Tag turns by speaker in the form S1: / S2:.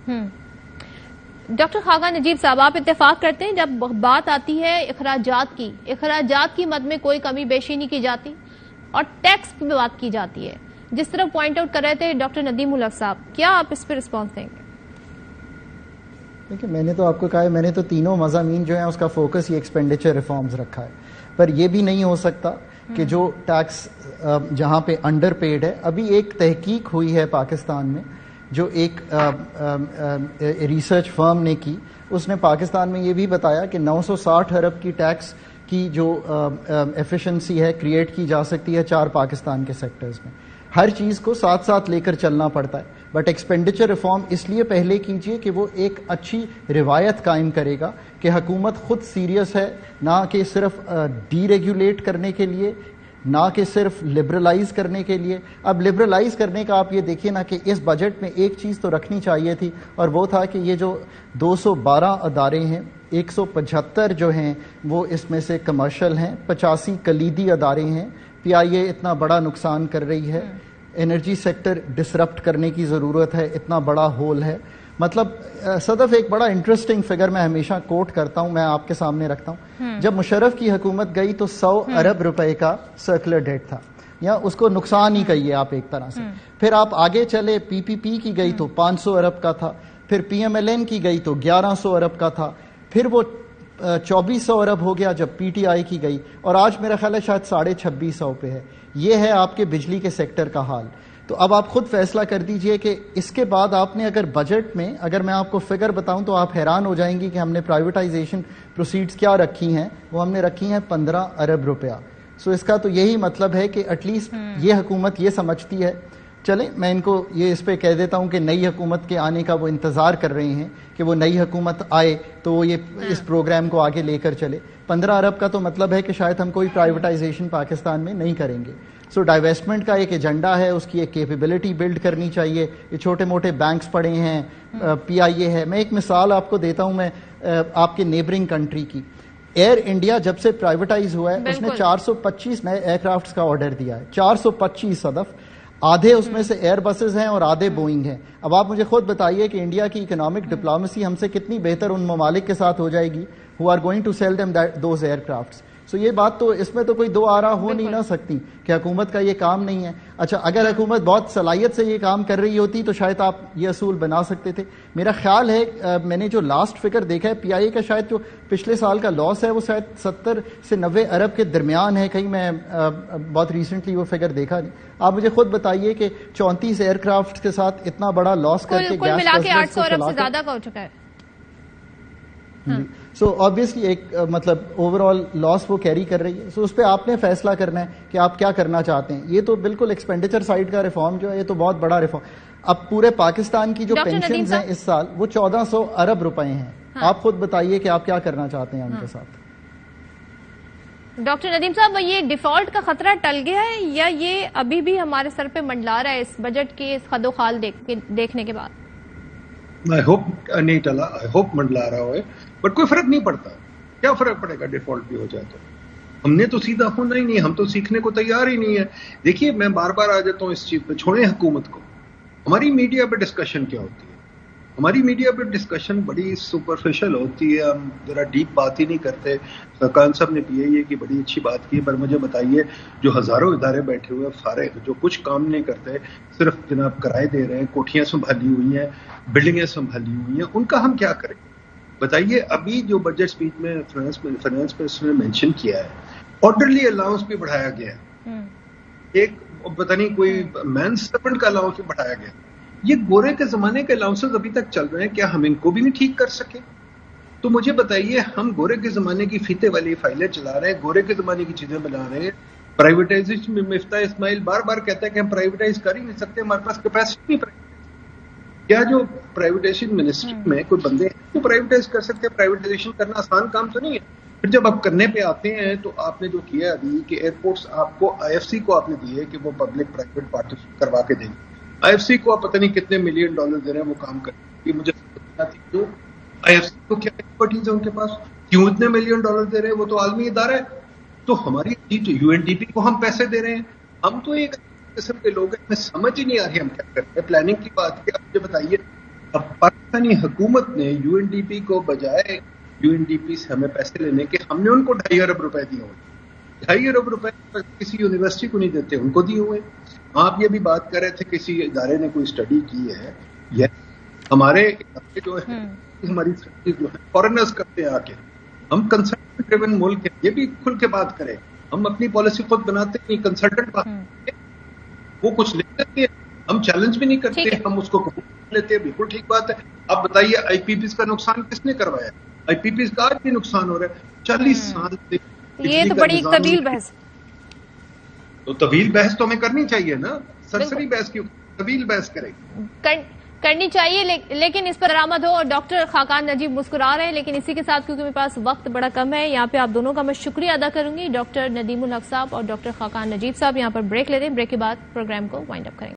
S1: Doctor Khaqan نجیب صاحب، آپ اتفاق کرتے ہیں جب بات آتی ہے اخراجات کی مد میں کوئی کمی بیشی نہیں کی جاتی اور ٹیکس پہ بات کی جاتی ہے، جس طرح پوائنٹ آؤٹ کر رہے تھے ڈاکٹر ندیم الحق صاحب، کیا آپ اس پہ رسپانس دیں گے؟
S2: دیکھیں، میں نے تو آپ کو کہا ہے، میں نے تو تینوں مضامین جو ہیں اس کا فوکس یہ ایکسپینڈیچر ریفارمز رکھا ہے، پر یہ بھی نہیں ہو سکتا کہ جو ٹیکس جہاں پہ انڈر پیڈ ہے، ابھی ایک تحقیق ہوئی ہے پاکستان میں جو ایک ریسرچ فرم نے کی، اس نے پاکستان میں یہ بھی بتایا کہ 960 ارب کی ٹیکس کی جو ایفیشنسی ہے کریٹ کی جا سکتی ہے 4 پاکستان کے سیکٹرز میں. ہر چیز کو ساتھ ساتھ لے کر چلنا پڑتا ہے، بٹ ایکسپینڈیچر ریفارم اس لیے پہلے کیجیے کہ وہ ایک اچھی روایت قائم کرے گا کہ حکومت خود سیریس ہے، نہ کہ صرف ڈی ریگولیٹ کرنے کے لیے، نہ کہ صرف لبرلائز کرنے کے لیے. اب لبرلائز کرنے کا آپ یہ دیکھیے نا کہ اس بجٹ میں ایک چیز تو رکھنی چاہیے تھی، اور وہ تھا کہ یہ جو 212 ادارے ہیں، 175 جو ہیں وہ اس میں سے کمرشل ہیں، 85 کلیدی ادارے ہیں. پی آئی اے اتنا بڑا نقصان کر رہی ہے، انرجی سیکٹر ڈسرپٹ کرنے کی ضرورت ہے، اتنا بڑا ہول ہے. مطلب صدف ایک بڑا انٹرسٹنگ فگر میں ہمیشہ کوٹ کرتا ہوں، میں آپ کے سامنے رکھتا ہوں. جب مشرف کی حکومت گئی تو 100 ارب روپے کا سرکولر ڈیٹ تھا، یا اس کو نقصان ہی کہیے آپ ایک طرح سے. پھر آپ آگے چلے، پی پی پی کی گئی تو 500 ارب کا تھا، پھر پی ایم ایل این کی گئی تو 1100 ارب کا تھا، پھر وہ 2400 ارب ہو گیا جب پی ٹی آئی کی گئی، اور آج میرا خیال ہے شاید 2650 پہ ہے. یہ ہے آپ کے بجلی کے سیکٹر کا حال. تو اب آپ خود فیصلہ کر دیجئے کہ اس کے بعد آپ نے اگر بجٹ میں، اگر میں آپ کو فگر بتاؤں تو آپ حیران ہو جائیں گی کہ ہم نے پرائیویٹائزیشن پروسیڈز کیا رکھی ہیں. وہ ہم نے رکھی ہیں 15 ارب روپیہ. سو اس کا تو یہی مطلب ہے کہ ایٹ لیسٹ یہ حکومت یہ سمجھتی ہے. چلیں میں ان کو یہ اس پہ کہہ دیتا ہوں کہ نئی حکومت کے آنے کا وہ انتظار کر رہے ہیں کہ وہ نئی حکومت آئے تو وہ یہ اس پروگرام کو آگے لے کر چلے. 15 ارب کا تو مطلب ہے کہ شاید ہم کوئی پرائیویٹائزیشن پاکستان میں نہیں کریں گے. سو ڈائیویسٹمنٹ کا ایک ایجنڈا ہے، اس کی ایک کیپیبلٹی بلڈ کرنی چاہیے. یہ چھوٹے موٹے بینکس پڑے ہیں، پی آئی اے ہے. میں ایک مثال آپ کو دیتا ہوں، میں آپ کے نیبرنگ کنٹری کی. ایئر انڈیا جب سے پرائیویٹائز ہوا ہے اس نے 425 نئے ایئر کرافٹس کا آرڈر دیا ہے. 425 صدف، آدھے اس میں سے ایئر بسز ہیں اور آدھے بوئنگ ہیں. اب آپ مجھے خود بتائیے کہ انڈیا کی اکنامک ڈپلومیسی ہم سے کتنی بہتر ان ممالک کے ساتھ ہو جائے گی who are going to sell them those aircrafts. سو یہ بات تو اس میں تو کوئی دو آرا ہو نہیں نہ سکتی کہ حکومت کا یہ کام نہیں ہے. اچھا اگر حکومت بہت صلاحیت سے یہ کام کر رہی ہوتی تو شاید آپ یہ اصول بنا سکتے تھے. میرا خیال ہے میں نے جو لاسٹ فگر دیکھا ہے پی آئی اے کا، شاید جو پچھلے سال کا لاس ہے وہ شاید 70 سے 90 ارب کے درمیان ہے کہیں. میں بہت ریسنٹلی وہ فگر دیکھا نہیں. آپ مجھے خود بتائیے کہ 34 ایئر کرافٹ کے ساتھ اتنا بڑا لاس کر کے
S1: کل ملا کے 800 ارب سے زیادہ کا ہو چکا ہے.
S2: سو آبویسلی ایک مطلب اوور آل لاس وہ کیری کر رہی ہے. سو اس پہ آپ نے فیصلہ کرنا ہے کہ آپ کیا کرنا چاہتے ہیں. یہ تو بالکل ایکسپینڈیچر سائڈ کا ریفارم جو ہے یہ تو بہت بڑا ریفارم. اب پورے پاکستان کی جو پینشنز ہیں اس سال وہ 1400 ارب روپے ہیں. آپ خود بتائیے کہ آپ کیا کرنا چاہتے ہیں ان کے ساتھ.
S1: ڈاکٹر ندیم صاحب، یہ ڈیفالٹ کا خطرہ ٹل گیا ہے یا یہ ابھی بھی ہمارے سر پہ منڈلا رہا ہے اس بجٹ کے اس خد و خال دیکھنے کے بعد؟
S3: آئی ہوپ نہیں ٹلا، آئی ہوپ منڈلا رہا ہوئے، بٹ کوئی فرق نہیں پڑتا. کیا فرق پڑے گا ڈیفالٹ بھی ہو جائے تو؟ ہم نے تو سیدھا ہونا ہی نہیں، ہم تو سیکھنے کو تیار ہی نہیں ہے. دیکھیے میں بار بار آ جاتا ہوں اس چیز پہ، چھوڑیں حکومت کو. ہماری میڈیا پہ ڈسکشن کیا ہوتی ہے؟ ہماری میڈیا پہ ڈسکشن بڑی سپرفیشل ہوتی ہے، ہم ذرا ڈیپ بات ہی نہیں کرتے. خان صاحب نے پی ائی اے کی بڑی اچھی بات کی، پر مجھے بتائیے جو ہزاروں ادارے بیٹھے ہوئے فارغ، جو کچھ کام نہیں کرتے، صرف جناب کرائے دے رہے ہیں، کوٹھیاں سنبھالی ہوئی ہیں، بلڈنگیں سنبھالی ہوئی ہیں، ان کا ہم کیا کریں؟ بتائیے. ابھی جو بجٹ اسپیچ میں فائنانس منسٹر نے مینشن کیا ہے، آرڈرلی الاؤنس بھی بڑھایا گیا ہے. ایک پتہ نہیں کوئی مین سرونٹ کا الاؤنس بھی بڑھایا گیا. یہ گورے کے زمانے کے الاؤنسز ابھی تک چل رہے ہیں، کیا ہم ان کو بھی نہیں ٹھیک کر سکے؟ تو مجھے بتائیے، ہم گورے کے زمانے کی فیتے والی فائلیں چلا رہے ہیں، گورے کے زمانے کی چیزیں بنا رہے ہیں. پرائیویٹائزیشن میں مفتاح اسماعیل بار بار کہتا ہے کہ ہم پرائیویٹائز کر ہی نہیں سکتے، ہمارے پاس کیپیسٹی نہیں. کیا جو پرائیویٹائزیشن منسٹری میں کوئی بندے ہیں جو پرائیویٹائز کر سکتے ہیں؟ پرائیویٹائزیشن کرنا آسان کام تو نہیں ہے. پھر جب آپ کرنے پہ آتے ہیں تو آپ نے جو کیا ابھی کہ ایئرپورٹس آپ کو آئی ایف سی کو آپ نے دیے کہ وہ پبلک پرائیویٹ پارٹنرشپ کروا کے دیں گے. آئی ایف سی کو آپ پتہ نہیں کتنے $ملین دے رہے ہیں وہ کام کریں. یہ مجھے جو آئی ایف سی کو کیا ایکسپرٹیز ہے ان کے پاس، کیوں اتنے $ملین دے رہے ہیں؟ وہ تو عالمی ادارہ ہے. تو ہماری یو این ڈی پی کو ہم پیسے دے رہے ہیں. ہم تو ایک قسم کے لوگ ہیں، ہمیں سمجھ ہی نہیں آ رہی ہم کیا کرتے ہیں. پلاننگ کی بات کی، آپ مجھے بتائیے اب پاکستانی حکومت نے UNDP کو بجائے UNDP سے ہمیں پیسے لینے کے ہم نے ان کو 2.5 ارب روپے دیے ہوئے. 2.5 ارب روپے کسی یونیورسٹی کو نہیں دیتے, ان کو دیے ہوئے. آپ یہ بھی بات کر رہے تھے کسی ادارے نے کوئی اسٹڈی کی ہے, یہ ہمارے جو ہے ہماری جو ہے فارنرز کرتے ہیں آ کے, ہم کنسلٹنٹ ڈریون ملک ہیں, یہ بھی کھل کے بات کریں. ہم اپنی پالیسی خود بناتے نہیں, کنسلٹنٹ بات کرتے ہیں, وہ کچھ لکھ دیتے ہیں, ہم چیلنج بھی نہیں کرتے, ہم اس کو قبول لیتے ہیں. بالکل ٹھیک بات ہے. اب بتائیے IPPs کا نقصان کس نے کروایا؟ IPPs کا آج بھی نقصان ہو رہا ہے. 40 سال سے
S1: یہ تو بڑی طویل بحث,
S3: تو طویل بحث تو ہمیں کرنی چاہیے نا, سرسری بحث کیوں, طویل بحث کریں
S1: کرنی چاہیے, لیکن اس پر آمد ہو. اور ڈاکٹر خاقان نجیب مسکرا رہے ہیں, لیکن اسی کے ساتھ کیونکہ میرے پاس وقت بڑا کم ہے, یہاں پہ آپ دونوں کا میں شکریہ ادا کروں گی, ڈاکٹر ندیم الحق صاحب اور ڈاکٹر خاقان نجیب صاحب. یہاں پر بریک لے رہے ہیں, بریک کے بعد پروگرام کو وائنڈ اپ کریں گے.